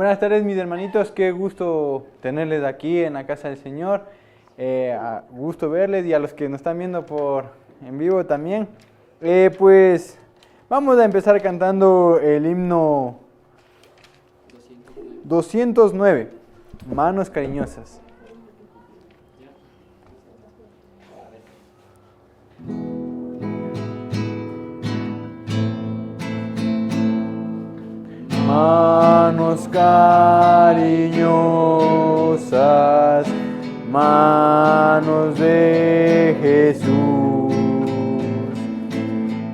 Buenas tardes, mis hermanitos, qué gusto tenerles aquí en la casa del Señor, gusto verles y a los que nos están viendo en vivo también. Pues vamos a empezar cantando el himno 209, Manos Cariñosas. Manos cariñosas, manos de Jesús,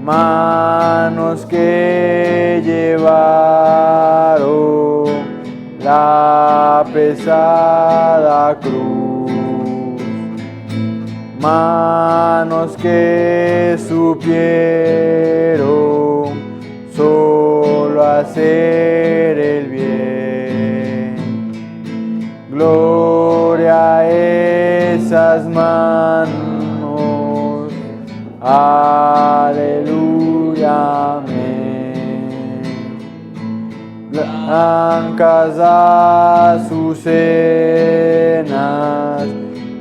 manos que llevaron la pesada cruz, manos que supieron solo hacer el bien. Gloria a esas manos, aleluya, amén. Blancas azucenas,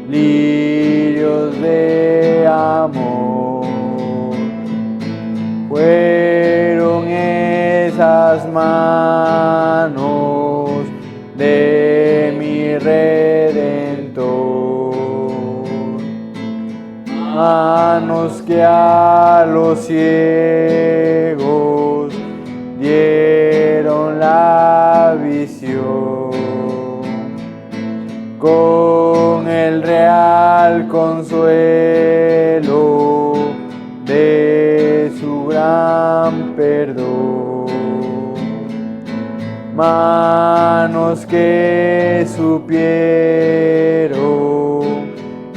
lirios de amor, fueron esas manos de mi Redentor, manos que a los ciegos dieron la visión, con el real consuelo de su gran perdón. Manos que supieron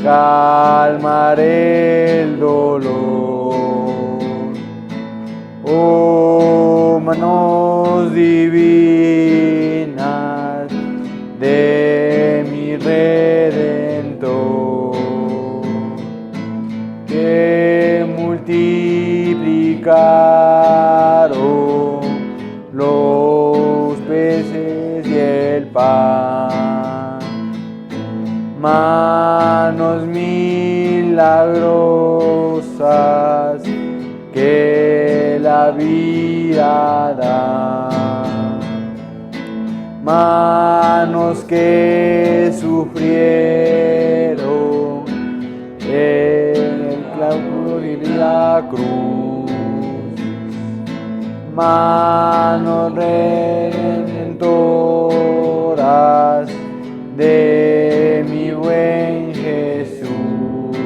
calmar el dolor. Oh, manos divinas de mi Redentor, que multiplicaron los peces y el pan. Manos milagrosas que la vida dan, manos que sufrieron en el clavo y la cruz, manos redentoras de mi buen Jesús.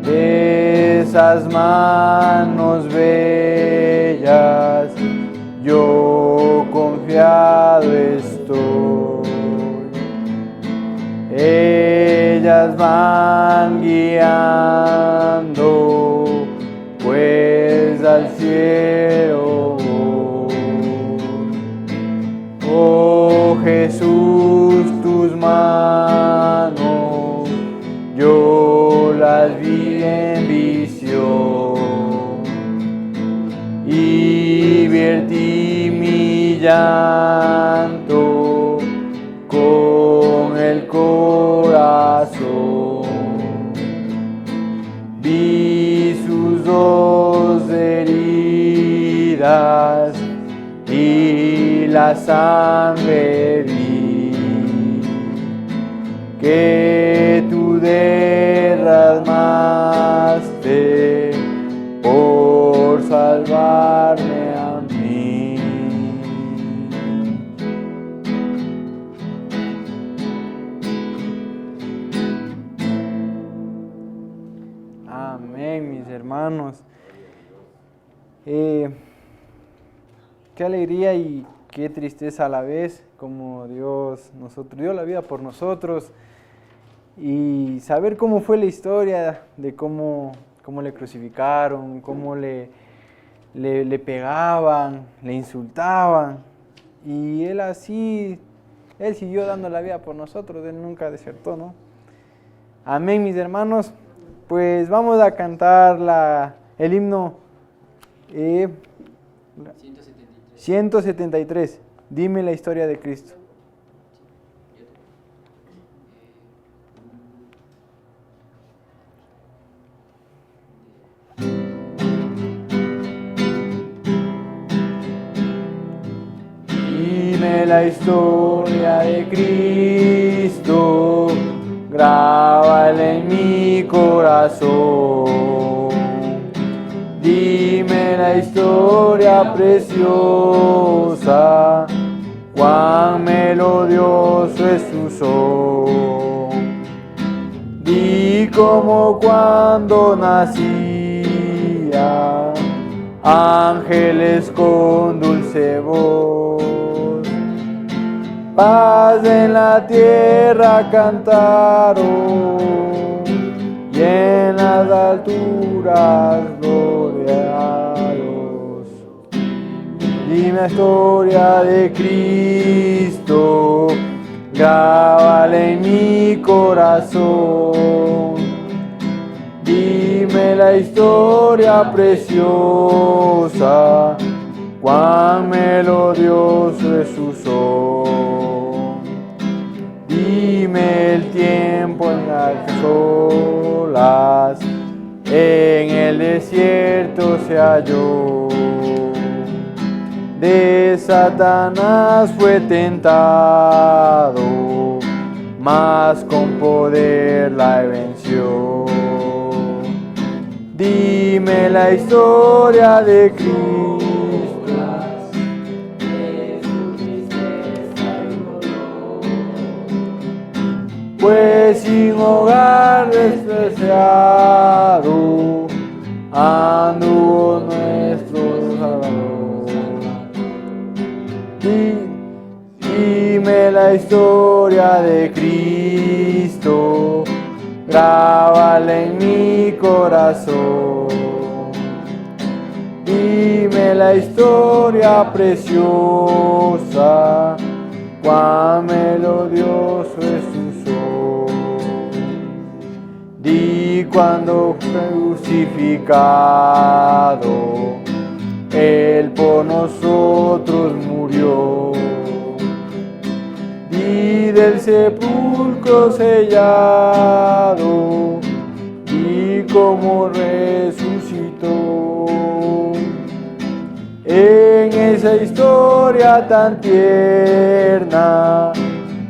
De esas manos bellas yo confiado estoy. Ellas van guiando pues al cielo voy. Oh Jesús, tus manos yo las vi en visión y vertí mi llanto con el corazón. Vi sus dos heridas y la sangre vi que tú derramaste por salvarme a mí. Amén, mis hermanos. Qué alegría y qué tristeza a la vez, como Dios dio la vida por nosotros, y saber cómo fue la historia de cómo le crucificaron, cómo le pegaban, le insultaban, y Él siguió dando la vida por nosotros, Él nunca desertó, ¿no? Amén, mis hermanos. Pues vamos a cantar el himno 173. Dime la historia de Cristo. Dime la historia de Cristo, grábala en mi corazón. Dime la historia preciosa, cuán melodioso es su son. Di como cuando nacía, ángeles con dulce voz, paz en la tierra cantaron, y en las alturas gloria a Dios. Dime la historia de Cristo, grábala en mi corazón. Dime la historia preciosa, cuán melodioso es su son. Dime el tiempo en las olas, en el desierto se halló. De Satanás fue tentado, mas con poder la venció. Dime la historia de Cristo, pues sin hogar despreciado anduvo nuestro Salvador. Dime la historia de Cristo, grábala en mi corazón. Dime la historia preciosa, cuán melodioso es su son. Di cuando crucificado, Él por nosotros murió. Di del sepulcro sellado, di cómo resucitó. En esa historia tan tierna,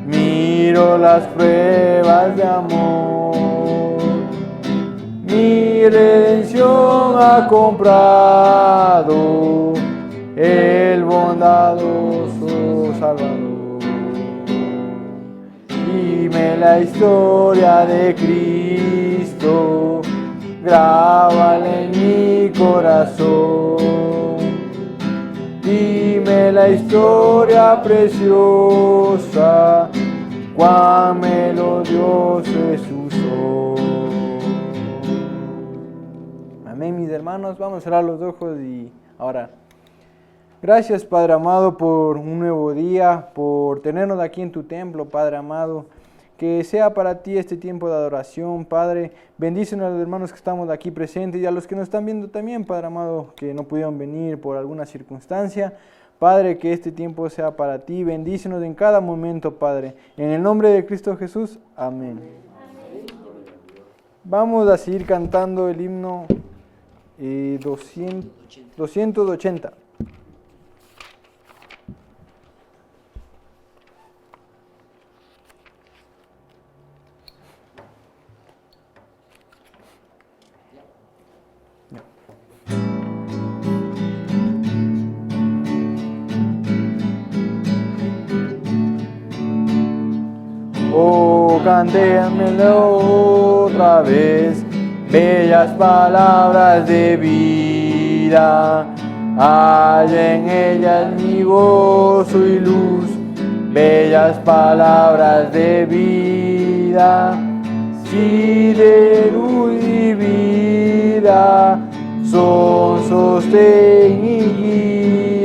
miro las pruebas de amor. Mi redención ha comprado el bondadoso Salvador. Dime la historia de Cristo, grábala en mi corazón. Dime la historia preciosa, cuán melodioso es su son. Amén, mis hermanos. Vamos a cerrar los ojos y ahora. Gracias, Padre amado, por un nuevo día, por tenernos aquí en tu templo, Padre amado. Que sea para ti este tiempo de adoración, Padre. Bendícenos a los hermanos que estamos aquí presentes y a los que nos están viendo también, Padre amado, que no pudieron venir por alguna circunstancia. Padre, que este tiempo sea para ti. Bendícenos en cada momento, Padre. En el nombre de Cristo Jesús. Amén. Vamos a seguir cantando el himno 280. Oh, cántemelo otra vez, bellas palabras de vida. Hay en ellas mi gozo y luz, bellas palabras de vida. Si de luz y vida son sostén y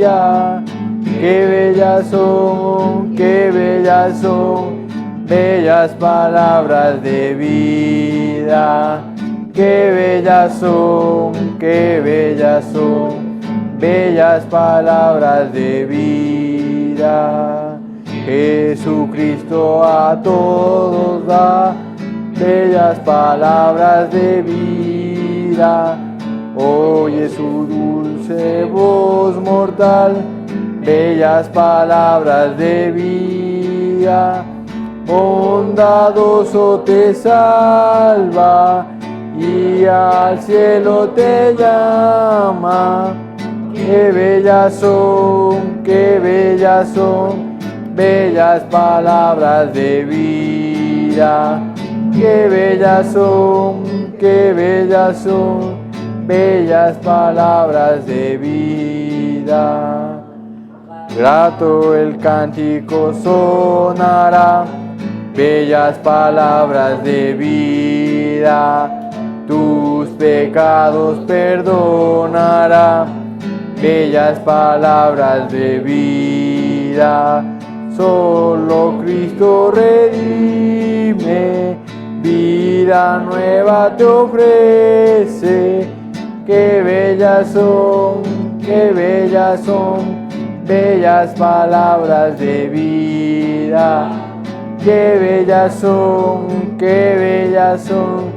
guía. Qué bellas son, qué bellas son, bellas palabras de vida. Qué bellas son, bellas palabras de vida. vida. Jesucristo a todos da bellas palabras de vida. Oye su dulce voz mortal, bellas palabras de vida. Bondadoso te salva y al cielo te llama. Qué bellas son, qué bellas son, bellas palabras de vida. Qué bellas son, qué bellas son, bellas palabras de vida. Grato el cántico sonará, bellas palabras de vida. Tus pecados perdonará, bellas palabras de vida. Solo Cristo redime, vida nueva te ofrece. Qué bellas son, qué bellas son, bellas palabras de vida. Qué bellas son, qué bellas son,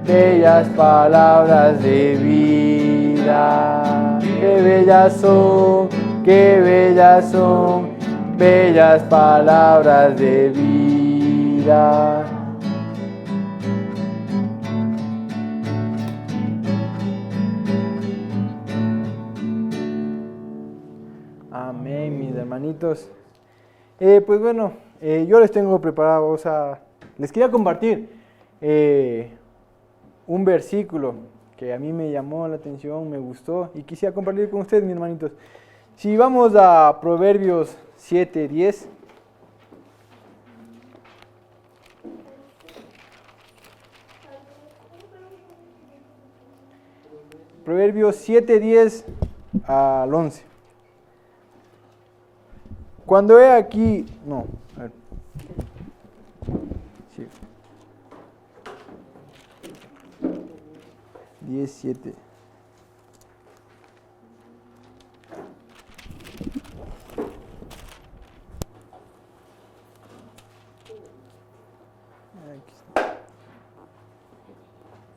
bellas palabras de vida. Qué bellas son, qué bellas son, bellas palabras de vida. Amén, mis hermanitos. Pues bueno, yo les tengo preparado, o sea, les quería compartir un versículo que a mí me llamó la atención, me gustó y quisiera compartir con ustedes, mis hermanitos. Si vamos a Proverbios 7:10. Proverbios 7:10 al 11. Cuando he aquí, no, a ver. Sí. 17.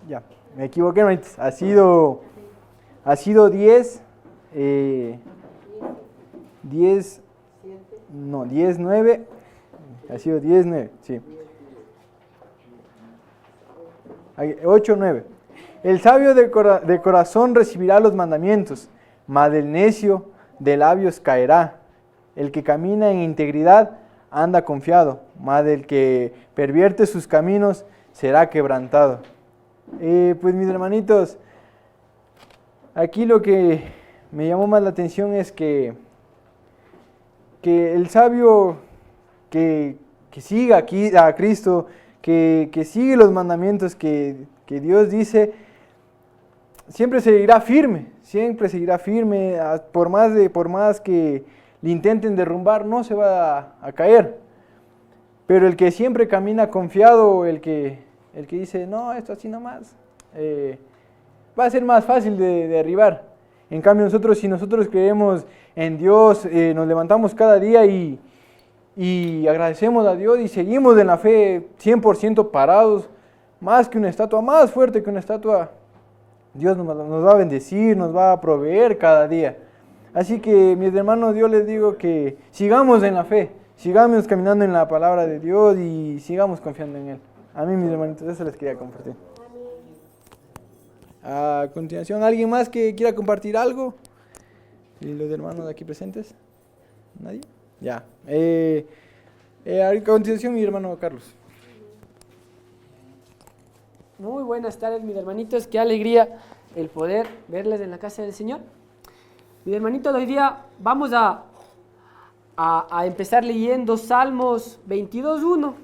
Ya, me equivoqué, hermanitos. Ha sido 10, 10, no, 10:9. Ha sido 10:9, sí. 8:9. El sabio de corazón recibirá los mandamientos, mas el necio de labios caerá. El que camina en integridad anda confiado, mas el que pervierte sus caminos será quebrantado. Pues mis hermanitos, aquí lo que me llamó más la atención es que el sabio que siga aquí a Cristo, que sigue los mandamientos que Dios dice, siempre seguirá firme, por más que le intenten derrumbar, no se va a caer. Pero el que siempre camina confiado, el que dice, no, esto así nomás, va a ser más fácil de derribar. En cambio si nosotros creemos en Dios, nos levantamos cada día y agradecemos a Dios y seguimos en la fe 100% parados, más que una estatua, más fuerte que una estatua, Dios nos va a bendecir, nos va a proveer cada día. Así que, mis hermanos, yo les digo que sigamos en la fe, sigamos caminando en la palabra de Dios y sigamos confiando en Él. A mí, mis hermanitos, eso les quería compartir. A continuación, ¿alguien más que quiera compartir algo? ¿Y los hermanos aquí presentes? ¿Nadie? Ya. A continuación, mi hermano Carlos. Muy buenas tardes, mis hermanitos. Qué alegría el poder verles en la casa del Señor. Mis hermanitos, hoy día vamos a empezar leyendo Salmos 22:1.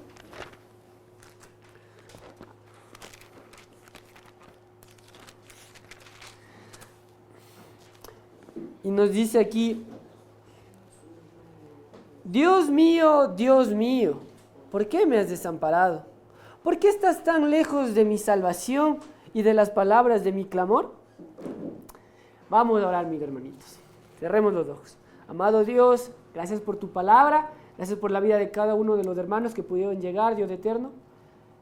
Y nos dice aquí: Dios mío, ¿por qué me has desamparado? ¿Por qué estás tan lejos de mi salvación y de las palabras de mi clamor? Vamos a orar, mis hermanitos. Cerremos los ojos. Amado Dios, Gracias por tu palabra, gracias por la vida de cada uno de los hermanos que pudieron llegar, Dios eterno.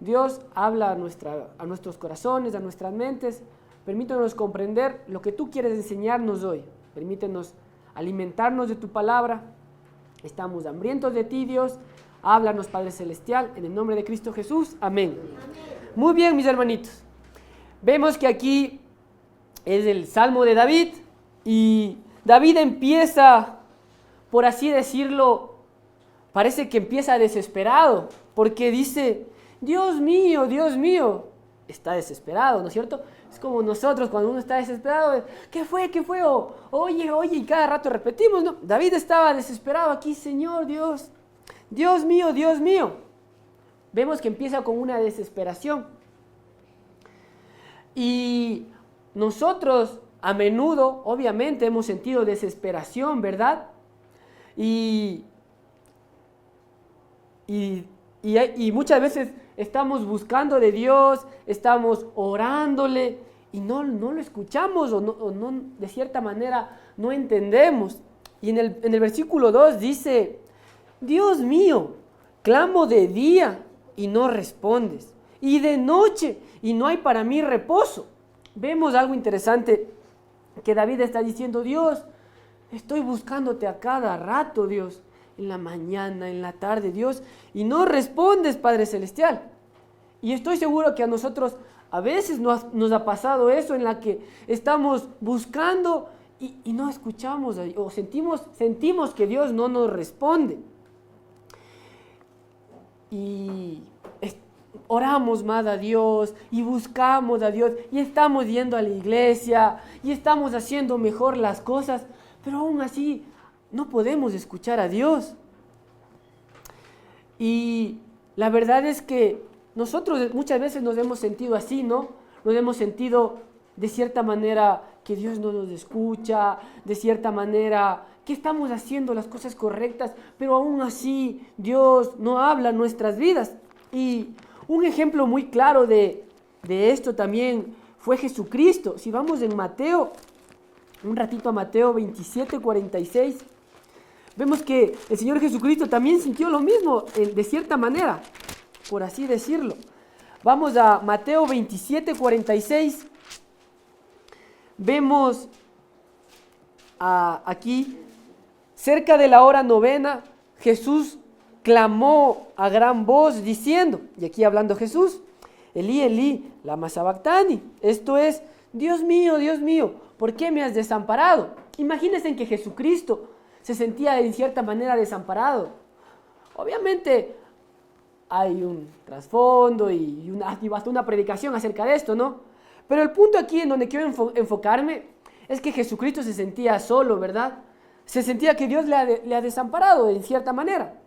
Dios, habla a nuestros corazones, a nuestras mentes. Permítanos comprender lo que tú quieres enseñarnos hoy. Permítenos alimentarnos de tu palabra. Estamos hambrientos de ti, Dios. Háblanos, Padre Celestial, en el nombre de Cristo Jesús. Amén. Muy bien, mis hermanitos. Vemos que aquí es el Salmo de David y David empieza, por así decirlo, parece que empieza desesperado, porque dice, Dios mío, está desesperado, ¿no es cierto? Es como nosotros cuando uno está desesperado, ¿qué fue? O, oye, y cada rato repetimos, ¿no? David estaba desesperado aquí, Señor Dios mío. Vemos que empieza con una desesperación. Y nosotros a menudo, obviamente, hemos sentido desesperación, ¿verdad? Y muchas veces estamos buscando de Dios, estamos orándole y no lo escuchamos o no, de cierta manera no entendemos. Y en el versículo 2 dice, Dios mío, clamo de día y no respondes, y de noche y no hay para mí reposo. Vemos algo interesante que David está diciendo, Dios, estoy buscándote a cada rato, Dios, en la mañana, en la tarde, Dios, y no respondes, Padre Celestial. Y estoy seguro que a nosotros a veces nos ha pasado eso, en la que estamos buscando y no escuchamos, o sentimos que Dios no nos responde. Y oramos más a Dios y buscamos a Dios y estamos yendo a la iglesia y estamos haciendo mejor las cosas, pero aún así no podemos escuchar a Dios. Y la verdad es que nosotros muchas veces nos hemos sentido así, ¿no? Nos hemos sentido de cierta manera que Dios no nos escucha, de cierta manera que estamos haciendo las cosas correctas, pero aún así Dios no habla en nuestras vidas. Y un ejemplo muy claro de esto también fue Jesucristo. Si vamos en Mateo, un ratito a Mateo 27:46, vemos que el Señor Jesucristo también sintió lo mismo, de cierta manera, por así decirlo. Vamos a Mateo 27:46. Vemos aquí, cerca de la hora novena, Jesús clamó a gran voz diciendo, y aquí hablando Jesús, Elí, Elí, lama sabactani, esto es, Dios mío, ¿por qué me has desamparado? Imagínense que Jesucristo se sentía en cierta manera desamparado. Obviamente hay un trasfondo y hasta una predicación acerca de esto, ¿no? Pero el punto aquí en donde quiero enfocarme es que Jesucristo se sentía solo, ¿verdad? Se sentía que Dios le ha desamparado en cierta manera.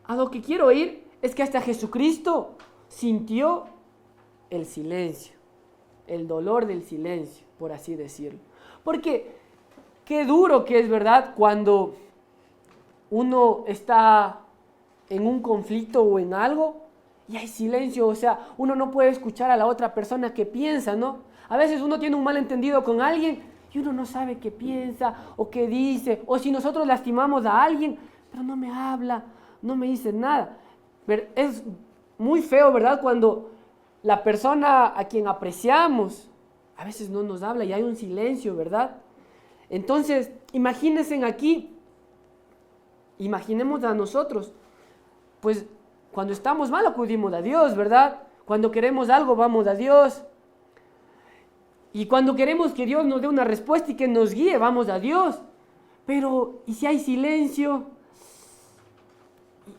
A lo que quiero ir es que hasta Jesucristo sintió el silencio, el dolor del silencio, por así decirlo. Porque qué duro que es, ¿verdad? Cuando uno está en un conflicto o en algo y hay silencio, o sea, uno no puede escuchar a la otra persona que piensa, ¿no? A veces uno tiene un malentendido con alguien y uno no sabe qué piensa o qué dice, o si nosotros lastimamos a alguien, pero no me habla, no me dice nada. Es muy feo, ¿verdad? Cuando la persona a quien apreciamos a veces no nos habla y hay un silencio, ¿verdad? Entonces, imagínense aquí, imaginemos a nosotros, pues cuando estamos mal acudimos a Dios, ¿verdad? Cuando queremos algo vamos a Dios. Y cuando queremos que Dios nos dé una respuesta y que nos guíe, vamos a Dios. Pero, ¿y si hay silencio?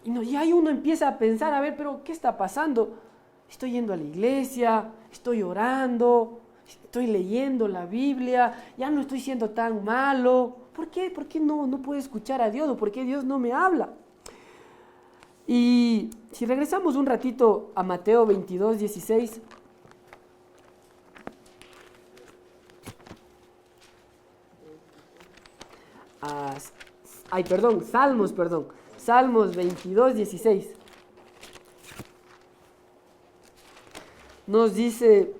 Y ahí uno empieza a pensar, a ver, pero ¿qué está pasando? Estoy yendo a la iglesia, estoy orando, estoy leyendo la Biblia, ya no estoy siendo tan malo. ¿Por qué? ¿Por qué no puedo escuchar a Dios? ¿O por qué Dios no me habla? Y si regresamos un ratito a Mateo 22:16. Salmos 22:16. Nos dice,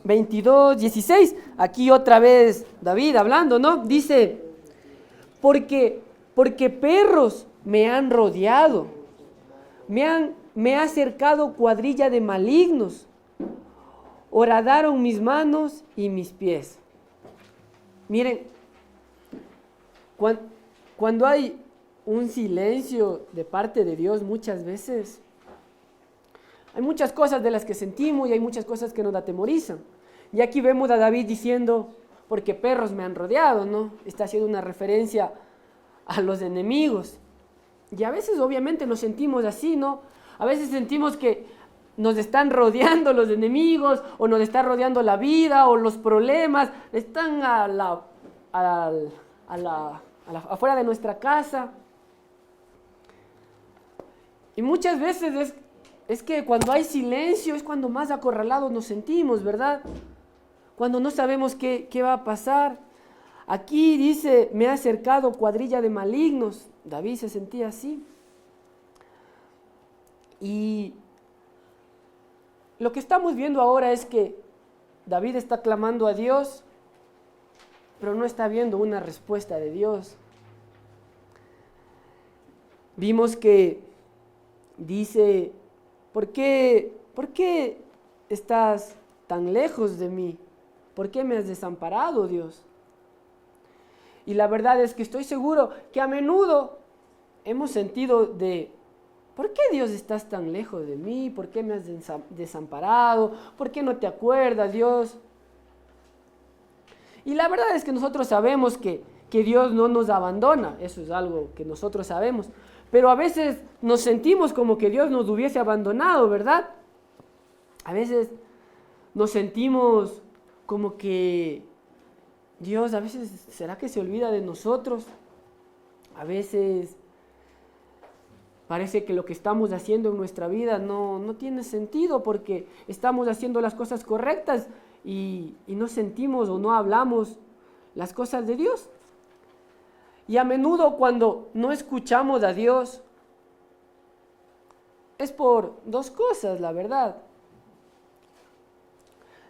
22, 16. Aquí otra vez David hablando, ¿no? Dice, porque perros me han rodeado, me ha cercado cuadrilla de malignos, horadaron mis manos y mis pies. Miren, cuando hay un silencio de parte de Dios, muchas veces hay muchas cosas de las que sentimos y hay muchas cosas que nos atemorizan. Y aquí vemos a David diciendo, porque perros me han rodeado, ¿no? Está haciendo una referencia a los enemigos. Y a veces obviamente nos sentimos así, ¿no? A veces sentimos que nos están rodeando los enemigos, o nos está rodeando la vida, o los problemas, están afuera de nuestra casa. Y muchas veces es que cuando hay silencio es cuando más acorralados nos sentimos, ¿verdad? Cuando no sabemos qué va a pasar. Aquí dice, me ha acercado cuadrilla de malignos. David se sentía así. Y lo que estamos viendo ahora es que David está clamando a Dios, pero no está viendo una respuesta de Dios. Vimos que dice, ¿por qué estás tan lejos de mí? ¿Por qué me has desamparado, Dios? Y la verdad es que estoy seguro que a menudo hemos sentido de, ¿por qué Dios estás tan lejos de mí? ¿Por qué me has desamparado? ¿Por qué no te acuerdas, Dios? Y la verdad es que nosotros sabemos que Dios no nos abandona, eso es algo que nosotros sabemos, pero a veces nos sentimos como que Dios nos hubiese abandonado, ¿verdad? A veces nos sentimos como que Dios, a veces, ¿será que se olvida de nosotros? A veces parece que lo que estamos haciendo en nuestra vida no tiene sentido porque estamos haciendo las cosas correctas y no sentimos o no hablamos las cosas de Dios. Y a menudo cuando no escuchamos a Dios es por dos cosas, la verdad.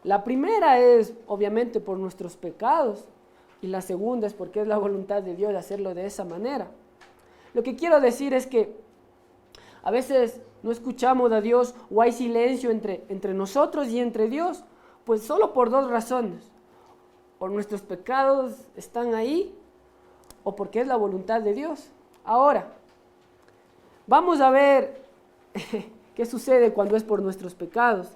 La primera es obviamente por nuestros pecados y la segunda es porque es la voluntad de Dios hacerlo de esa manera. Lo que quiero decir es que a veces no escuchamos a Dios o hay silencio entre nosotros y entre Dios, pues solo por dos razones. O nuestros pecados están ahí o porque es la voluntad de Dios. Ahora, vamos a ver qué sucede cuando es por nuestros pecados.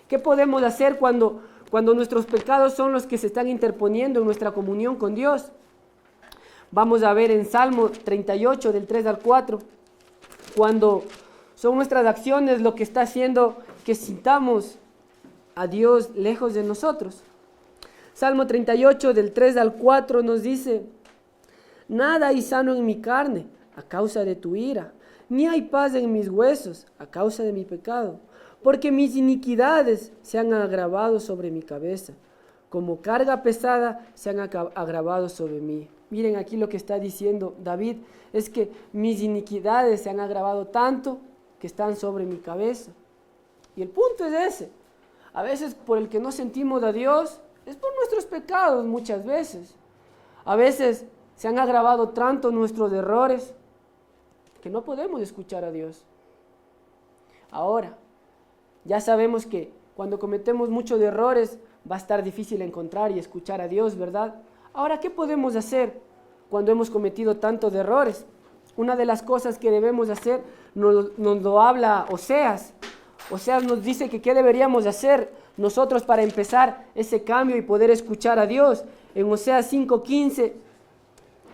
¿Qué podemos hacer cuando nuestros pecados son los que se están interponiendo en nuestra comunión con Dios? Vamos a ver en Salmo 38, del 3 al 4, cuando son nuestras acciones lo que está haciendo que sintamos a Dios lejos de nosotros. Salmo 38, del 3 al 4 nos dice, nada hay sano en mi carne a causa de tu ira, ni hay paz en mis huesos a causa de mi pecado. Porque mis iniquidades se han agravado sobre mi cabeza, como carga pesada se han agravado sobre mí. Miren aquí lo que está diciendo David, es que mis iniquidades se han agravado tanto que están sobre mi cabeza. Y el punto es ese. A veces por el que no sentimos a Dios es por nuestros pecados muchas veces. A veces se han agravado tanto nuestros errores que no podemos escuchar a Dios. Ahora, ya sabemos que cuando cometemos muchos errores va a estar difícil encontrar y escuchar a Dios, ¿verdad? Ahora, ¿qué podemos hacer cuando hemos cometido tantos errores? Una de las cosas que debemos hacer nos lo habla Oseas. Oseas nos dice que qué deberíamos hacer nosotros para empezar ese cambio y poder escuchar a Dios. En Oseas 5:15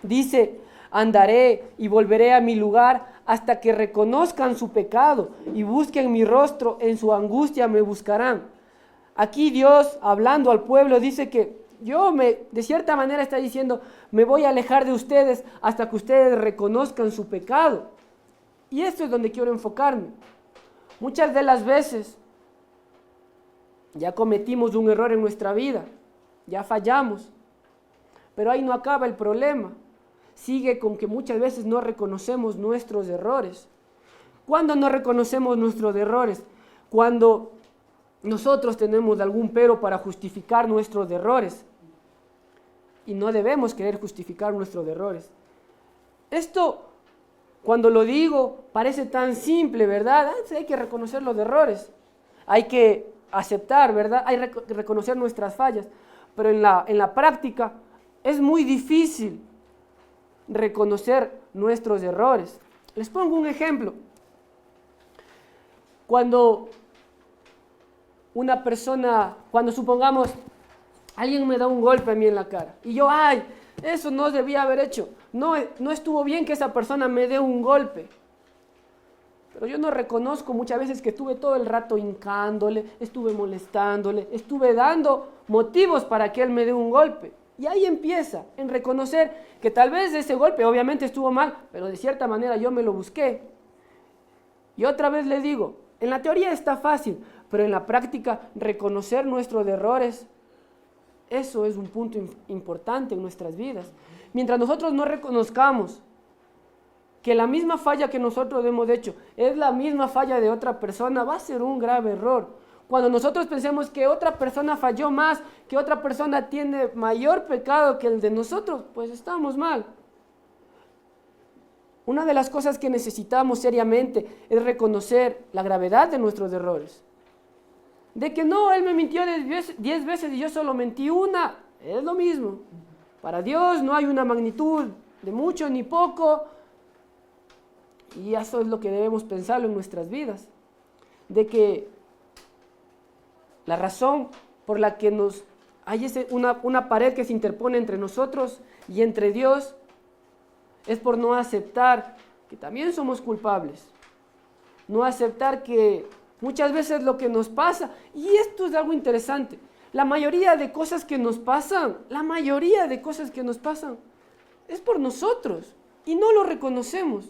dice, andaré y volveré a mi lugar hasta que reconozcan su pecado y busquen mi rostro, en su angustia me buscarán. Aquí Dios, hablando al pueblo, dice que de cierta manera está diciendo, me voy a alejar de ustedes hasta que ustedes reconozcan su pecado. Y esto es donde quiero enfocarme. Muchas de las veces ya cometimos un error en nuestra vida, ya fallamos, pero ahí no acaba el problema. Sigue con que muchas veces no reconocemos nuestros errores. ¿Cuándo no reconocemos nuestros errores? Cuando nosotros tenemos algún pero para justificar nuestros errores. Y no debemos querer justificar nuestros errores. Esto, cuando lo digo, parece tan simple, ¿verdad? Hay que reconocer los errores. Hay que aceptar, ¿verdad? Hay que reconocer nuestras fallas. Pero en la práctica es muy difícil reconocer nuestros errores. Les pongo un ejemplo. Cuando una persona, cuando supongamos, alguien me da un golpe a mí en la cara y yo, ay, eso no debía haber hecho, no estuvo bien que esa persona me dé un golpe, pero yo no reconozco muchas veces que estuve todo el rato hincándole, estuve molestándole, estuve dando motivos para que él me dé un golpe. Y ahí empieza, en reconocer que tal vez ese golpe obviamente estuvo mal, pero de cierta manera yo me lo busqué. Y otra vez les digo, en la teoría está fácil, pero en la práctica reconocer nuestros errores, eso es un punto importante en nuestras vidas. Mientras nosotros no reconozcamos que la misma falla que nosotros hemos hecho es la misma falla de otra persona, va a ser un grave error. Cuando nosotros pensemos que otra persona falló más, que otra persona tiene mayor pecado que el de nosotros, pues estamos mal. Una de las cosas que necesitamos seriamente es reconocer la gravedad de nuestros errores. De que no, él me mintió 10 veces y yo solo mentí una, es lo mismo. Para Dios no hay una magnitud de mucho ni poco, y eso es lo que debemos pensarlo en nuestras vidas. De que la razón por la que hay una pared que se interpone entre nosotros y entre Dios es por no aceptar que también somos culpables. No aceptar que muchas veces lo que nos pasa, y esto es algo interesante, la mayoría de cosas que nos pasan es por nosotros y no lo reconocemos.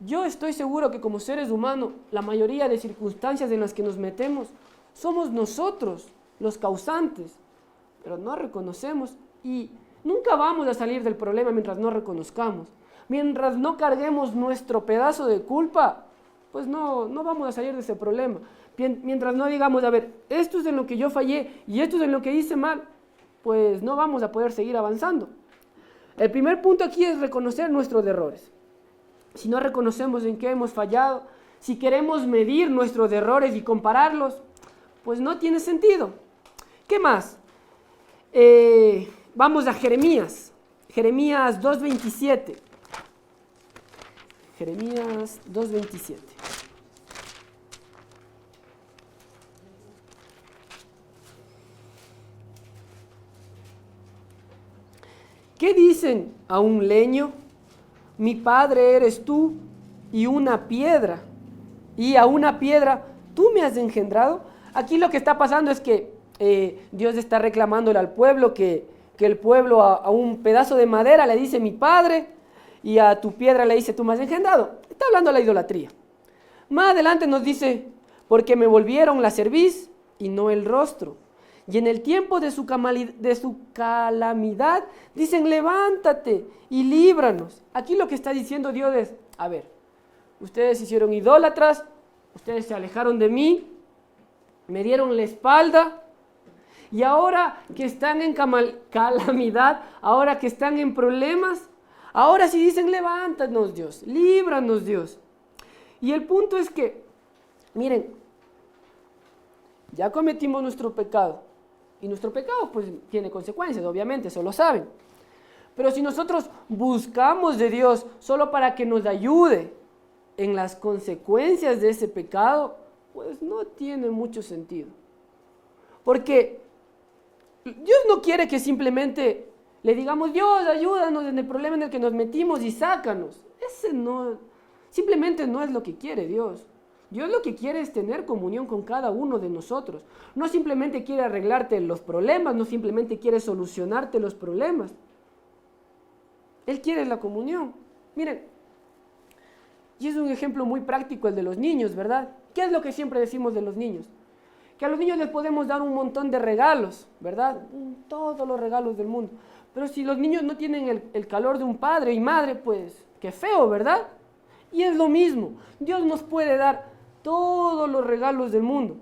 Yo estoy seguro que como seres humanos, la mayoría de circunstancias en las que nos metemos, somos nosotros los causantes, pero no reconocemos y nunca vamos a salir del problema mientras no reconozcamos. Mientras no carguemos nuestro pedazo de culpa, pues no vamos a salir de ese problema. Mientras no digamos, a ver, esto es en lo que yo fallé y esto es en lo que hice mal, pues no vamos a poder seguir avanzando. El primer punto aquí es reconocer nuestros errores. Si no reconocemos en qué hemos fallado, si queremos medir nuestros errores y compararlos, pues no tiene sentido. ¿Qué más? Vamos a Jeremías 2:27. Jeremías 2:27. ¿Qué dicen a un leño? Mi padre eres tú y una piedra, y a una piedra tú me has engendrado. Aquí lo que está pasando es que Dios está reclamándole al pueblo que el pueblo a un pedazo de madera le dice mi padre, y a tu piedra le dice tú me has engendrado. Está hablando de la idolatría. Más adelante nos dice, porque me volvieron la cerviz y no el rostro. Y en el tiempo de su calamidad dicen, levántate y líbranos. Aquí lo que está diciendo Dios es, a ver, ustedes hicieron idólatras, ustedes se alejaron de mí, me dieron la espalda, y ahora que están en calamidad, ahora que están en problemas, ahora sí dicen, levántanos Dios, líbranos Dios. Y el punto es que, miren, ya cometimos nuestro pecado, y nuestro pecado pues tiene consecuencias, obviamente, eso lo saben. Pero si nosotros buscamos de Dios solo para que nos ayude en las consecuencias de ese pecado, pues no tiene mucho sentido. Porque Dios no quiere que simplemente le digamos, Dios, ayúdanos en el problema en el que nos metimos y sácanos. Simplemente no es lo que quiere Dios. Dios lo que quiere es tener comunión con cada uno de nosotros. No simplemente quiere arreglarte los problemas, no simplemente quiere solucionarte los problemas. Él quiere la comunión. Miren, y es un ejemplo muy práctico el de los niños, ¿verdad? ¿Qué es lo que siempre decimos de los niños? Que a los niños les podemos dar un montón de regalos, ¿verdad? Todos los regalos del mundo. Pero si los niños no tienen el calor de un padre y madre, pues qué feo, ¿verdad? Y es lo mismo. Dios nos puede dar todos los regalos del mundo.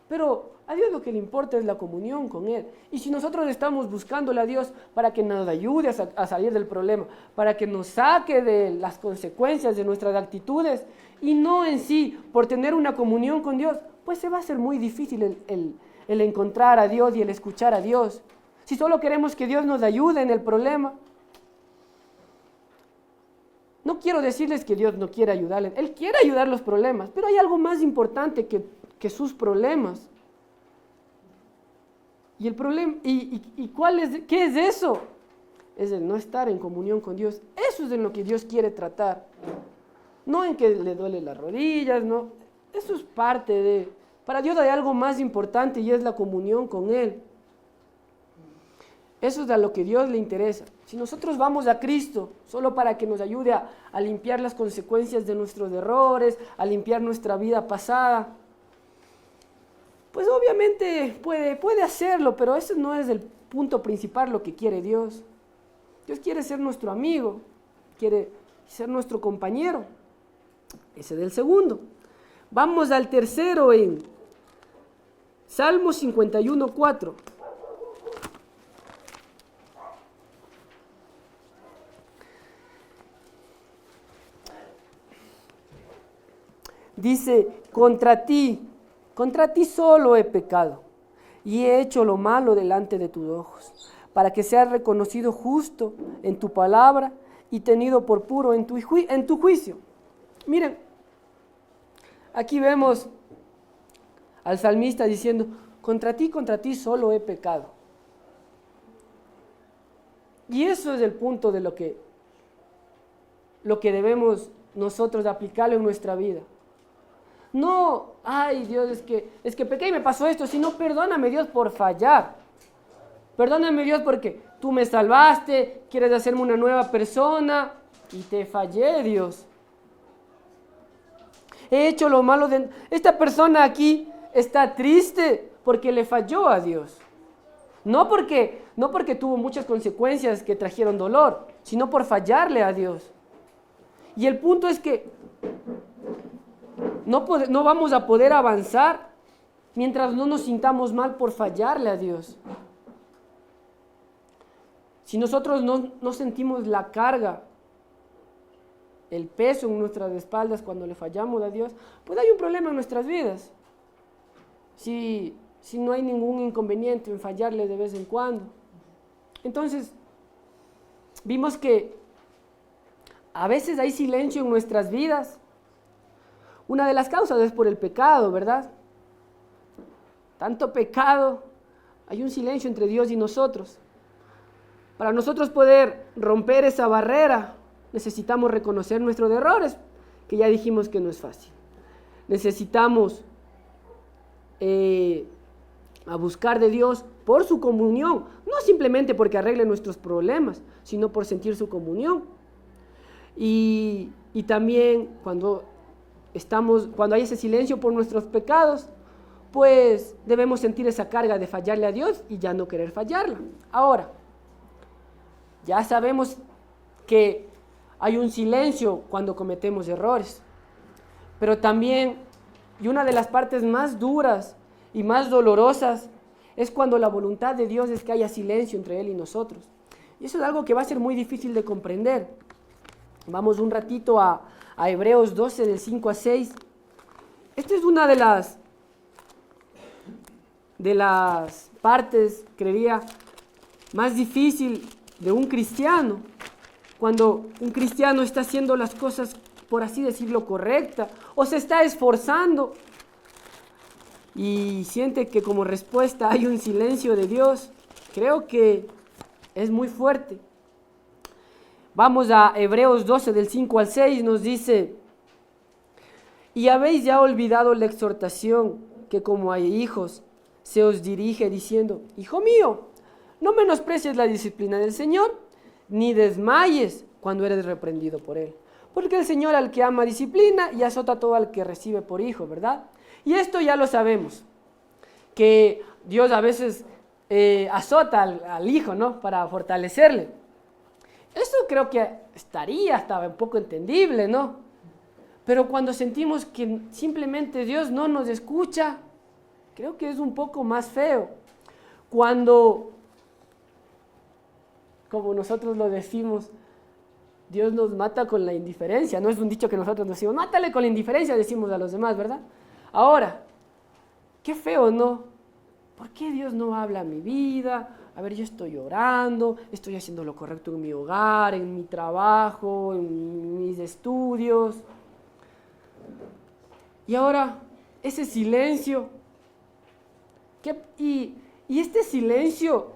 Pero a Dios lo que le importa es la comunión con Él. Y si nosotros estamos buscándole a Dios para que nos ayude a salir del problema, para que nos saque de las consecuencias de nuestras actitudes, y no en sí por tener una comunión con Dios, pues se va a hacer muy difícil el encontrar a Dios y el escuchar a Dios. Si solo queremos que Dios nos ayude en el problema, no quiero decirles que Dios no quiere ayudarles. Él quiere ayudar los problemas, pero hay algo más importante que sus problemas. Y el problema, ¿qué es eso? Es el no estar en comunión con Dios. Eso es en lo que Dios quiere tratar. No en que le duele las rodillas, no. Eso es parte de... Para Dios hay algo más importante y es la comunión con Él. Eso es a lo que Dios le interesa. Si nosotros vamos a Cristo solo para que nos ayude a limpiar las consecuencias de nuestros errores, a limpiar nuestra vida pasada, pues obviamente puede hacerlo, pero ese no es el punto principal lo que quiere Dios. Dios quiere ser nuestro amigo, quiere ser nuestro compañero. Ese es el segundo. Vamos al tercero en Salmo 51:4. Dice, contra ti solo he pecado y he hecho lo malo delante de tus ojos, para que seas reconocido justo en tu palabra y tenido por puro en tu juicio. Miren, aquí vemos al salmista diciendo, contra ti solo he pecado. Y eso es el punto de lo que debemos nosotros aplicarlo en nuestra vida. No, ay Dios, es que pequé y me pasó esto, sino perdóname Dios por fallar. Perdóname Dios porque tú me salvaste, quieres hacerme una nueva persona y te fallé, Dios. He hecho lo malo de... Esta persona aquí está triste porque le falló a Dios. No porque tuvo muchas consecuencias que trajeron dolor, sino por fallarle a Dios. Y el punto es que no vamos a poder avanzar mientras no nos sintamos mal por fallarle a Dios. Si nosotros no sentimos la carga, el peso en nuestras espaldas cuando le fallamos a Dios, pues hay un problema en nuestras vidas. Si no hay ningún inconveniente en fallarle de vez en cuando. Entonces, vimos que a veces hay silencio en nuestras vidas. Una de las causas es por el pecado, ¿verdad? Tanto pecado, hay un silencio entre Dios y nosotros. Para nosotros poder romper esa barrera, necesitamos reconocer nuestros errores, que ya dijimos que no es fácil. Necesitamos a buscar de Dios por su comunión, no simplemente porque arregle nuestros problemas, sino por sentir su comunión. Y también cuando hay ese silencio por nuestros pecados, pues debemos sentir esa carga de fallarle a Dios y ya no querer fallarla. Ahora, ya sabemos que hay un silencio cuando cometemos errores, pero también, y una de las partes más duras y más dolorosas, es cuando la voluntad de Dios es que haya silencio entre Él y nosotros. Y eso es algo que va a ser muy difícil de comprender. Vamos un ratito a Hebreos 12, del 5 a 6. Esta es una de las partes, creería, más difícil de un cristiano. Cuando un cristiano está haciendo las cosas, por así decirlo, correcta, o se está esforzando y siente que como respuesta hay un silencio de Dios, creo que es muy fuerte. Vamos a Hebreos 12, del 5 al 6, nos dice, y habéis ya olvidado la exhortación que como hay hijos se os dirige diciendo, hijo mío, no menosprecies la disciplina del Señor, ni desmayes cuando eres reprendido por Él. Porque el Señor al que ama disciplina y azota a todo al que recibe por hijo, ¿verdad? Y esto ya lo sabemos, que Dios a veces azota al hijo, ¿no? Para fortalecerle. Eso creo que estaría hasta un poco entendible, ¿no? Pero cuando sentimos que simplemente Dios no nos escucha, creo que es un poco más feo. Cuando, como nosotros lo decimos, Dios nos mata con la indiferencia. No es un dicho que nosotros decimos, mátale con la indiferencia, decimos a los demás, ¿verdad? Ahora, qué feo, ¿no? ¿Por qué Dios no habla a mi vida? A ver, yo estoy orando, estoy haciendo lo correcto en mi hogar, en mi trabajo, en mis estudios. Y ahora, ese silencio. Y este silencio,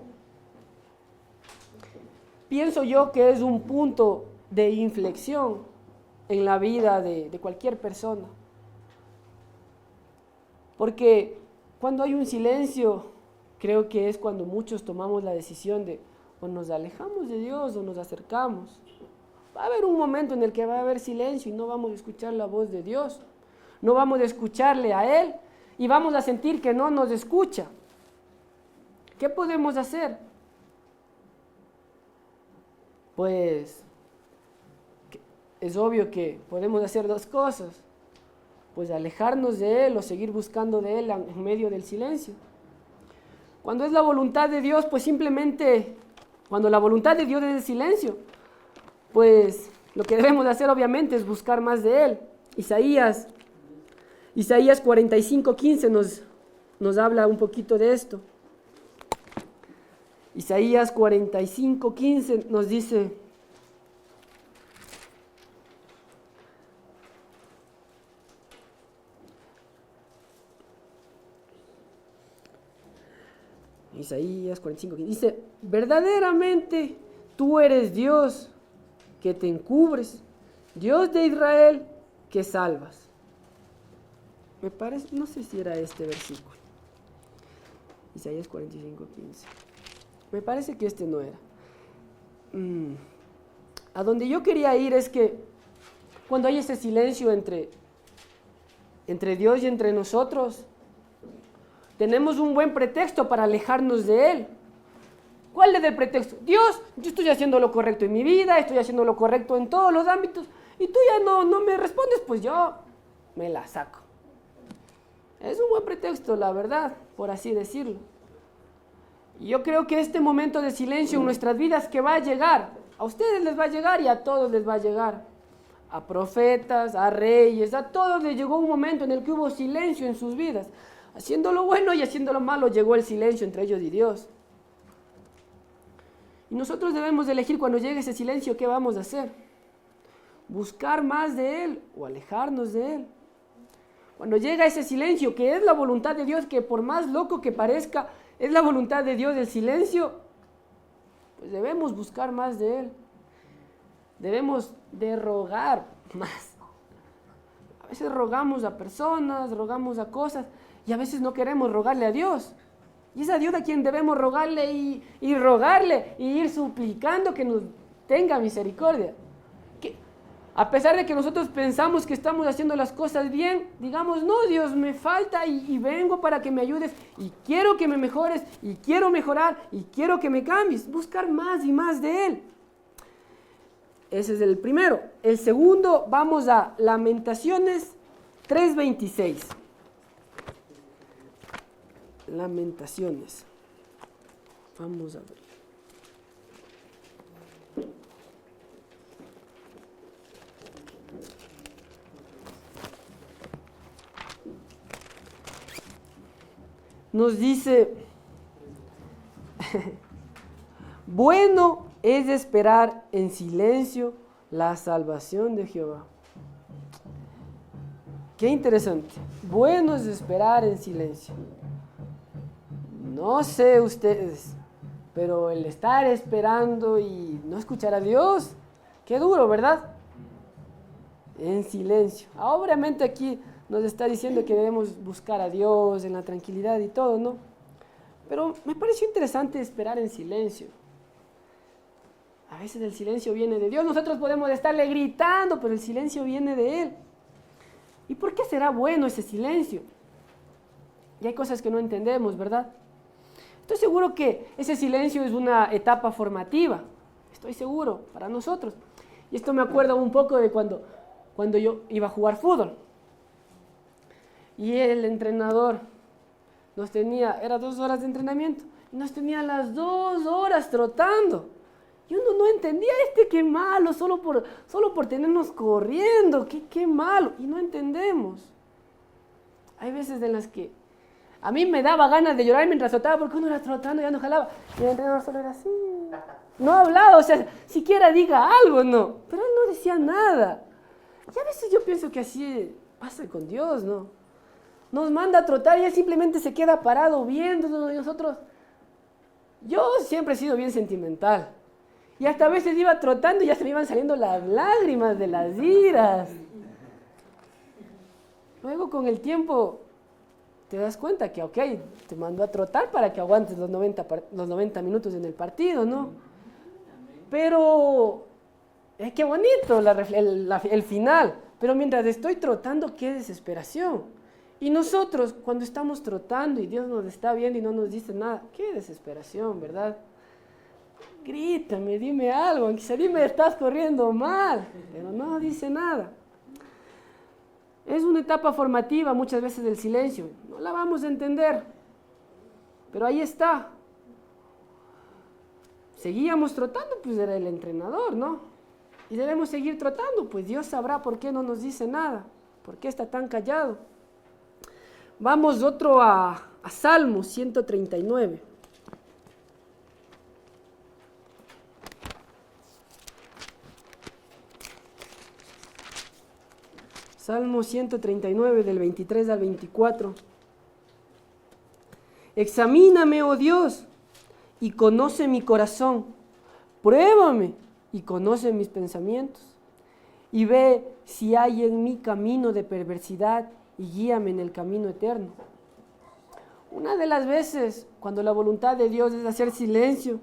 pienso yo que es un punto de inflexión en la vida de cualquier persona. Porque cuando hay un silencio, creo que es cuando muchos tomamos la decisión de o nos alejamos de Dios o nos acercamos. Va a haber un momento en el que va a haber silencio y no vamos a escuchar la voz de Dios. No vamos a escucharle a Él y vamos a sentir que no nos escucha. ¿Qué podemos hacer? Pues es obvio que podemos hacer dos cosas. Pues alejarnos de Él o seguir buscando de Él en medio del silencio. Cuando es la voluntad de Dios, pues simplemente, cuando la voluntad de Dios es el silencio, pues lo que debemos hacer obviamente es buscar más de Él. Isaías 45:15 nos habla un poquito de esto. Isaías 45:15 nos dice: Isaías 45:15 dice: verdaderamente tú eres Dios que te encubres, Dios de Israel que salvas. Me parece, no sé si era este versículo. Isaías 45:15. Me parece que este no era. A donde yo quería ir es que cuando hay ese silencio entre Dios y entre nosotros, tenemos un buen pretexto para alejarnos de Él. ¿Cuál es el pretexto? Dios, yo estoy haciendo lo correcto en mi vida, estoy haciendo lo correcto en todos los ámbitos, y tú ya no me respondes, pues yo me la saco. Es un buen pretexto, la verdad, por así decirlo. Y yo creo que este momento de silencio en nuestras vidas que va a llegar, a ustedes les va a llegar y a todos les va a llegar. A profetas, a reyes, a todos les llegó un momento en el que hubo silencio en sus vidas. Haciendo lo bueno y haciendo lo malo llegó el silencio entre ellos y Dios. Y nosotros debemos elegir cuando llegue ese silencio qué vamos a hacer. Buscar más de Él o alejarnos de Él. Cuando llega ese silencio que es la voluntad de Dios, que por más loco que parezca, es la voluntad de Dios el silencio, pues debemos buscar más de Él. Debemos de rogar más. A veces rogamos a personas, rogamos a cosas, y a veces no queremos rogarle a Dios. Y es a Dios a quien debemos rogarle y rogarle y ir suplicando que nos tenga misericordia. Que, a pesar de que nosotros pensamos que estamos haciendo las cosas bien, digamos, no, Dios, me falta y vengo para que me ayudes y quiero que me mejores y quiero mejorar y quiero que me cambies. Buscar más y más de Él. Ese es el primero. El segundo, vamos a Lamentaciones 3:26. Lamentaciones. Vamos a ver. Nos dice, bueno es esperar en silencio la salvación de Jehová. Qué interesante. Bueno es esperar en silencio. No sé ustedes, pero el estar esperando y no escuchar a Dios, qué duro, ¿verdad? En silencio. Obviamente aquí nos está diciendo que debemos buscar a Dios en la tranquilidad y todo, ¿no? Pero me pareció interesante esperar en silencio. A veces el silencio viene de Dios. Nosotros podemos estarle gritando, pero el silencio viene de Él. ¿Y por qué será bueno ese silencio? Y hay cosas que no entendemos, ¿verdad? Estoy seguro que ese silencio es una etapa formativa. Estoy seguro, para nosotros. Y esto me acuerda un poco de cuando cuando yo iba a jugar fútbol. Y el entrenador nos tenía, era 2 horas de entrenamiento, y nos tenía las 2 horas trotando. Y uno no entendía, qué malo, solo por tenernos corriendo, qué malo. Y no entendemos. Hay veces en las que a mí me daba ganas de llorar mientras trotaba, porque uno era trotando y ya no jalaba. Y el entrenador solo era así. No hablaba, o sea, siquiera diga algo, no. Pero él no decía nada. Y a veces yo pienso que así pasa con Dios, ¿no? Nos manda a trotar y él simplemente se queda parado viéndonos y nosotros. Yo siempre he sido bien sentimental. Y hasta a veces iba trotando y ya se me iban saliendo las lágrimas de las iras. Luego con el tiempo te das cuenta que, ok, te mandó a trotar para que aguantes los 90 minutos en el partido, ¿no? Pero, qué bonito el final. Pero mientras estoy trotando, qué desesperación. Y nosotros, cuando estamos trotando y Dios nos está viendo y no nos dice nada, qué desesperación, ¿verdad? Grítame, dime algo, aunque sea dime, estás corriendo mal. Pero no dice nada. Es una etapa formativa muchas veces del silencio. No la vamos a entender. Pero ahí está. Seguíamos trotando, pues era el entrenador, ¿no? Y debemos seguir trotando, pues Dios sabrá por qué no nos dice nada. ¿Por qué está tan callado? Vamos a Salmo 139. Salmo 139 del 23 al 24. Examíname, oh Dios, y conoce mi corazón. Pruébame y conoce mis pensamientos. Y ve si hay en mí camino de perversidad y guíame en el camino eterno. Una de las veces cuando la voluntad de Dios es hacer silencio,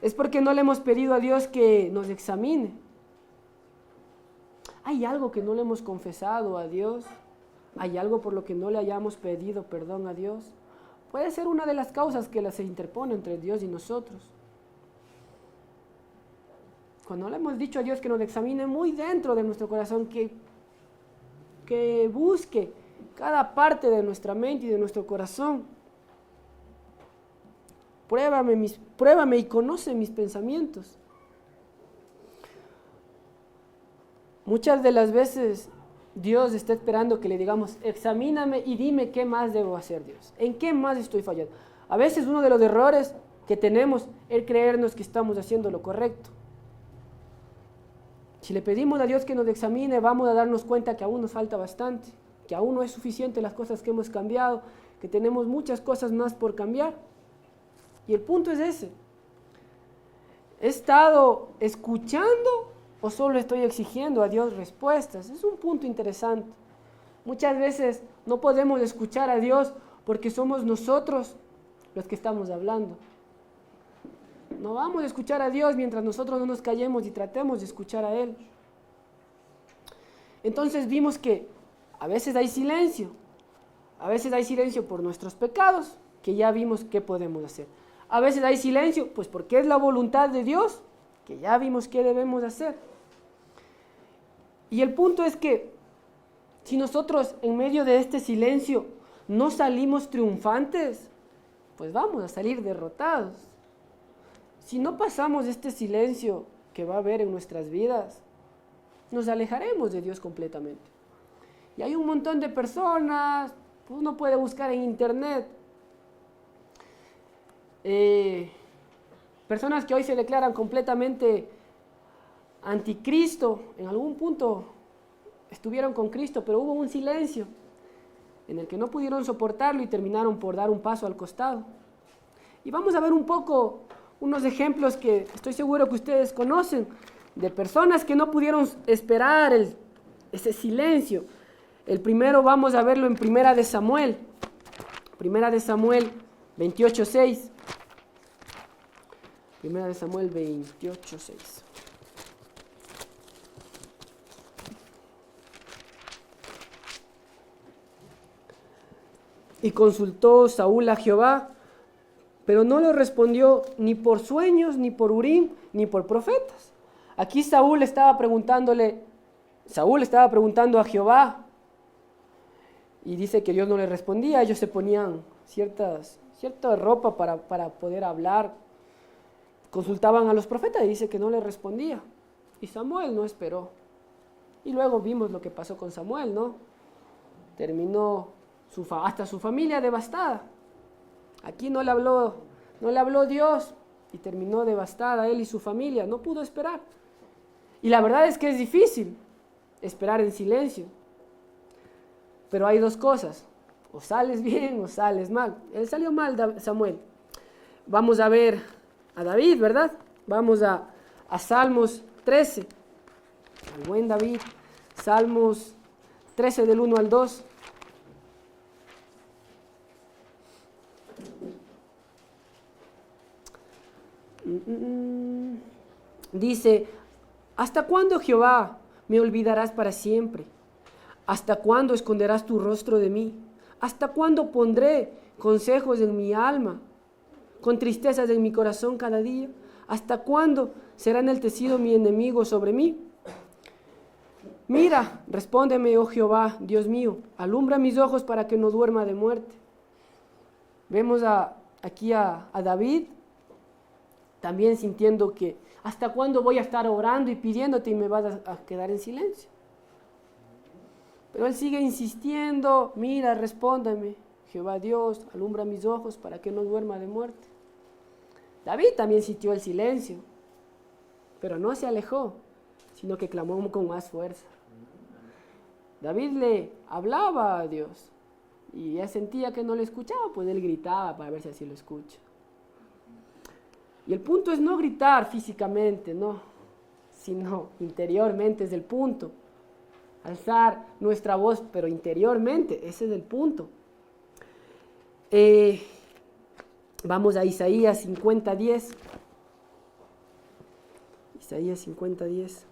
es porque no le hemos pedido a Dios que nos examine. ¿Hay algo que no le hemos confesado a Dios? ¿Hay algo por lo que no le hayamos pedido perdón a Dios? Puede ser una de las causas que se interpone entre Dios y nosotros. Cuando le hemos dicho a Dios que nos examine muy dentro de nuestro corazón, que busque cada parte de nuestra mente y de nuestro corazón. Pruébame y conoce mis pensamientos. Muchas de las veces Dios está esperando que le digamos, examíname y dime qué más debo hacer, Dios. ¿En qué más estoy fallando? A veces uno de los errores que tenemos es creernos que estamos haciendo lo correcto. Si le pedimos a Dios que nos examine, vamos a darnos cuenta que aún nos falta bastante, que aún no es suficiente las cosas que hemos cambiado, que tenemos muchas cosas más por cambiar. Y el punto es ese. ¿He estado escuchando o solo estoy exigiendo a Dios respuestas? Es un punto interesante. Muchas veces no podemos escuchar a Dios porque somos nosotros los que estamos hablando. No vamos a escuchar a Dios mientras nosotros no nos callemos y tratemos de escuchar a Él. Entonces vimos que a veces hay silencio. A veces hay silencio por nuestros pecados, que ya vimos qué podemos hacer. A veces hay silencio, pues porque es la voluntad de Dios, que ya vimos qué debemos hacer. Y el punto es que si nosotros en medio de este silencio no salimos triunfantes, pues vamos a salir derrotados. Si no pasamos este silencio que va a haber en nuestras vidas, nos alejaremos de Dios completamente. Y hay un montón de personas, uno puede buscar en internet, personas que hoy se declaran completamente anticristo, en algún punto estuvieron con Cristo, pero hubo un silencio en el que no pudieron soportarlo y terminaron por dar un paso al costado. Y vamos a ver un poco unos ejemplos que estoy seguro que ustedes conocen, de personas que no pudieron esperar ese silencio. El primero vamos a verlo en Primera de Samuel 28:6. Primera de Samuel 28:6. Y consultó Saúl a Jehová, pero no le respondió ni por sueños, ni por Urim, ni por profetas. Aquí Saúl estaba preguntándole Saúl estaba preguntando a Jehová y dice que Dios no le respondía. Ellos se ponían cierta ropa para poder hablar. Consultaban a los profetas y dice que no le respondía. Y Samuel no esperó. Y luego vimos lo que pasó con Samuel, ¿no? Terminó hasta su familia devastada. Aquí no le habló Dios y terminó devastada él y su familia. No pudo esperar. Y la verdad es que es difícil esperar en silencio. Pero hay dos cosas. O sales bien o sales mal. Él salió mal, Samuel. Vamos a ver a David, ¿verdad? Vamos a Salmos 13. Al buen David. Salmos 13 del 1 al 2. Dice: ¿hasta cuándo, Jehová, me olvidarás para siempre? ¿Hasta cuándo esconderás tu rostro de mí? ¿Hasta cuándo pondré consejos en mi alma, con tristezas en mi corazón cada día? ¿Hasta cuándo será enaltecido mi enemigo sobre mí? Mira, respóndeme, oh Jehová, Dios mío, alumbra mis ojos para que no duerma de muerte. Vemos aquí a David también sintiendo que ¿hasta cuándo voy a estar orando y pidiéndote y me vas a quedar en silencio? Pero él sigue insistiendo: mira, respóndeme, Jehová Dios, alumbra mis ojos para que no duerma de muerte. David también sintió el silencio, pero no se alejó, sino que clamó con más fuerza. David le hablaba a Dios y él sentía que no le escuchaba, pues él gritaba para ver si así lo escucha. Y el punto es no gritar físicamente, no, sino interiormente es el punto. Alzar nuestra voz, pero interiormente, ese es el punto. Vamos a Isaías 50:10. Isaías 50:10.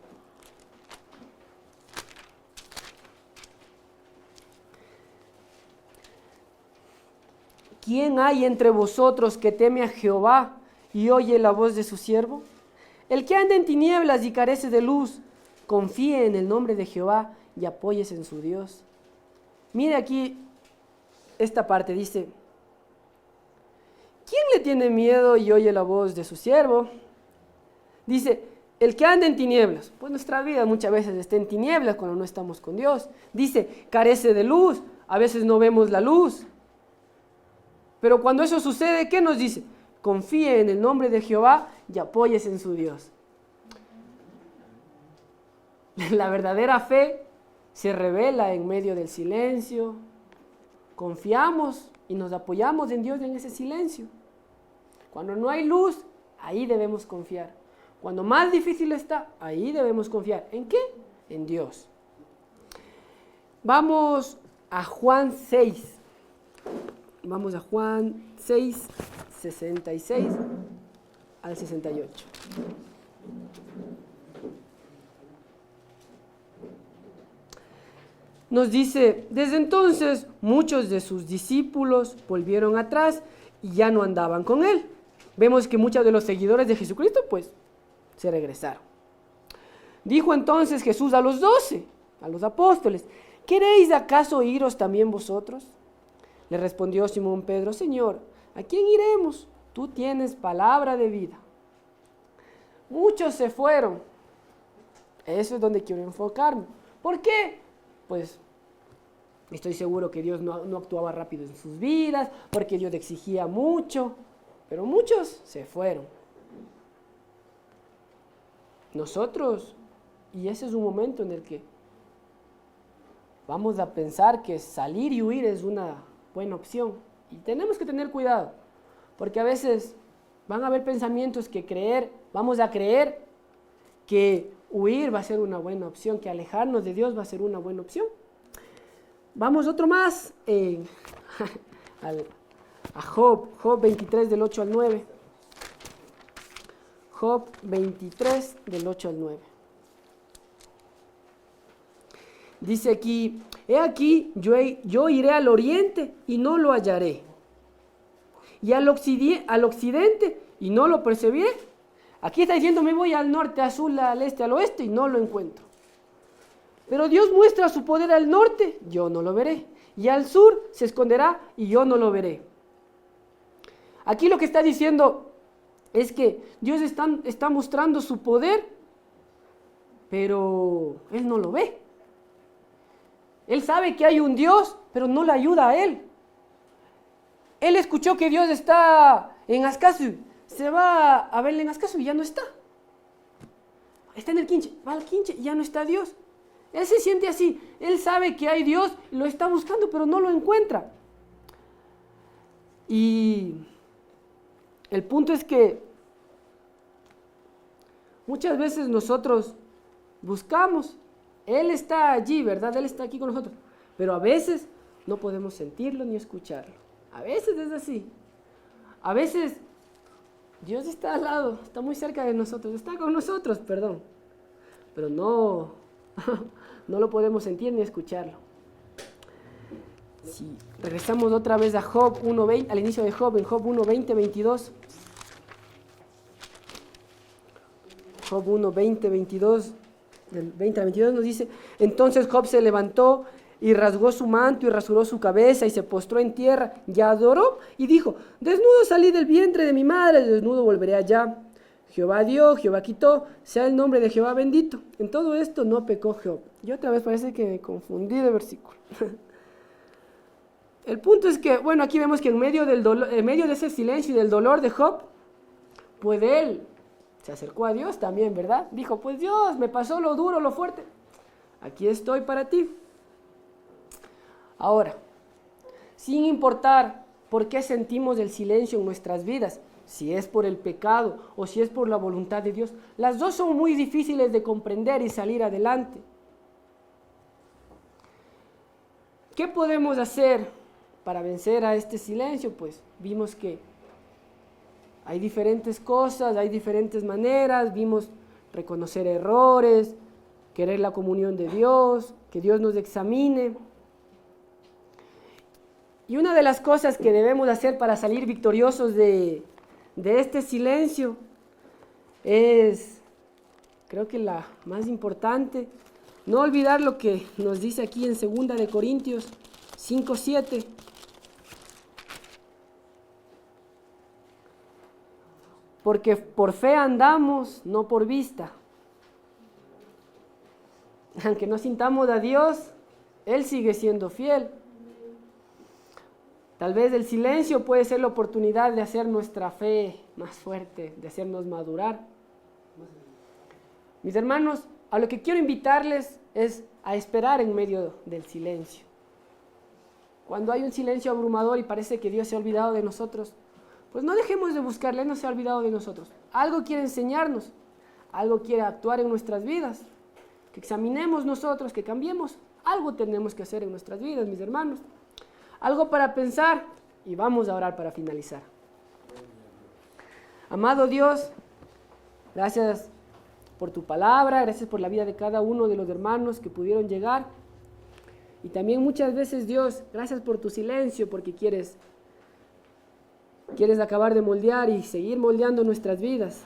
¿Quién hay entre vosotros que teme a Jehová y oye la voz de su siervo? El que anda en tinieblas y carece de luz, confíe en el nombre de Jehová y apóyese en su Dios. Mire aquí esta parte, dice: ¿quién le tiene miedo y oye la voz de su siervo? Dice, el que anda en tinieblas. Pues nuestra vida muchas veces está en tinieblas cuando no estamos con Dios. Dice, carece de luz. A veces no vemos la luz. Pero cuando eso sucede, ¿qué nos dice? Confíe en el nombre de Jehová y apóyese en su Dios. La verdadera fe se revela en medio del silencio. Confiamos y nos apoyamos en Dios en ese silencio. Cuando no hay luz, ahí debemos confiar. Cuando más difícil está, ahí debemos confiar. ¿En qué? En Dios. Vamos a Juan 6. Vamos a Juan 6, 66 al 68. Nos dice, desde entonces muchos de sus discípulos volvieron atrás y ya no andaban con él. Vemos que muchos de los seguidores de Jesucristo pues se regresaron. Dijo entonces Jesús a los 12, a los apóstoles, ¿queréis acaso iros también vosotros? Le respondió Simón Pedro, Señor, ¿a quién iremos? Tú tienes palabra de vida. Muchos se fueron. Eso es donde quiero enfocarme. ¿Por qué? Pues estoy seguro que Dios no actuaba rápido en sus vidas, porque Dios exigía mucho, pero muchos se fueron. Nosotros, y ese es un momento en el que vamos a pensar que salir y huir es una buena opción. Y tenemos que tener cuidado, porque a veces van a haber pensamientos que vamos a creer que huir va a ser una buena opción, que alejarnos de Dios va a ser una buena opción. Vamos otro más a Job 23 del 8 al 9. Job 23 del 8 al 9. Dice aquí, he aquí, yo iré al oriente y no lo hallaré, y al occidente y no lo percibiré. Aquí está diciendo, me voy al norte, al sur, al este, al oeste y no lo encuentro. Pero Dios muestra su poder al norte, yo no lo veré. Y al sur se esconderá y yo no lo veré. Aquí lo que está diciendo es que Dios está mostrando su poder, pero Él no lo ve. Él sabe que hay un Dios, pero no le ayuda a Él. Él escuchó que Dios está en Ascasu. Se va a verle en Ascasu y ya no está. Está en el Quinche, va al Quinche y ya no está Dios. Él se siente así. Él sabe que hay Dios, lo está buscando, pero no lo encuentra. Y el punto es que muchas veces nosotros buscamos. Él está allí, ¿verdad? Él está aquí con nosotros. Pero a veces no podemos sentirlo ni escucharlo. A veces es así. A veces Dios está al lado, está muy cerca de nosotros, está con nosotros, perdón. Pero no lo podemos sentir ni escucharlo. Si regresamos otra vez a Job 1:20, al inicio de Job, en Job 1:20, 22. Job 1:20, 22, del 20 al 22 nos dice: entonces Job se levantó y rasgó su manto y rasuró su cabeza y se postró en tierra y adoró y dijo: desnudo salí del vientre de mi madre, desnudo volveré allá. Jehová dio, Jehová quitó, sea el nombre de Jehová bendito. En todo esto no pecó Job. Y otra vez parece que me confundí de versículo. El punto es que, bueno, aquí vemos que en medio del dolor, en medio de ese silencio y del dolor de Job, pues él se acercó a Dios también, ¿verdad? Dijo: pues Dios, me pasó lo duro, lo fuerte. Aquí estoy para ti. Ahora, sin importar por qué sentimos el silencio en nuestras vidas, si es por el pecado o si es por la voluntad de Dios, las dos son muy difíciles de comprender y salir adelante. ¿Qué podemos hacer para vencer a este silencio? Pues vimos que hay diferentes cosas, hay diferentes maneras. Vimos reconocer errores, querer la comunión de Dios, que Dios nos examine. Y una de las cosas que debemos hacer para salir victoriosos de este silencio es, creo que la más importante, no olvidar lo que nos dice aquí en 2 de Corintios 5:7. Porque por fe andamos, no por vista. Aunque no sintamos a Dios, Él sigue siendo fiel. Tal vez el silencio puede ser la oportunidad de hacer nuestra fe más fuerte, de hacernos madurar. Mis hermanos, a lo que quiero invitarles es a esperar en medio del silencio. Cuando hay un silencio abrumador y parece que Dios se ha olvidado de nosotros, pues no dejemos de buscarle, Él no se ha olvidado de nosotros. Algo quiere enseñarnos, algo quiere actuar en nuestras vidas, que examinemos nosotros, que cambiemos. Algo tenemos que hacer en nuestras vidas, mis hermanos. Algo para pensar, y vamos a orar para finalizar. Amado Dios, gracias por tu palabra, gracias por la vida de cada uno de los hermanos que pudieron llegar. Y también muchas veces, Dios, gracias por tu silencio, porque quieres acabar de moldear y seguir moldeando nuestras vidas.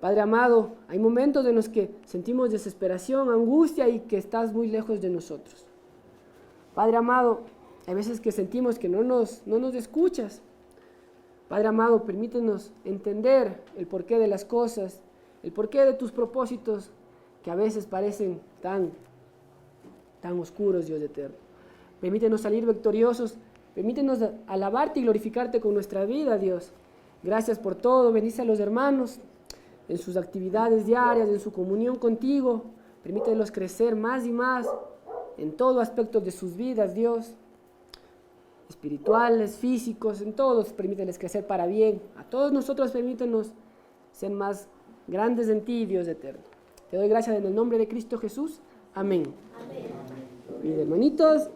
Padre amado, hay momentos en los que sentimos desesperación, angustia y que estás muy lejos de nosotros. Padre amado, hay veces que sentimos que no nos escuchas. Padre amado, permítenos entender el porqué de las cosas, el porqué de tus propósitos, que a veces parecen tan oscuros, Dios eterno. Permítenos salir victoriosos, permítenos alabarte y glorificarte con nuestra vida, Dios. Gracias por todo, bendice a los hermanos en sus actividades diarias, en su comunión contigo. Permítenos crecer más y más en todo aspecto de sus vidas, Dios. Espirituales, físicos, en todos, permíteles crecer para bien. A todos nosotros permítenos ser más grandes en ti, Dios eterno. Te doy gracias en el nombre de Cristo Jesús. Amén. Amén. Mis hermanitos.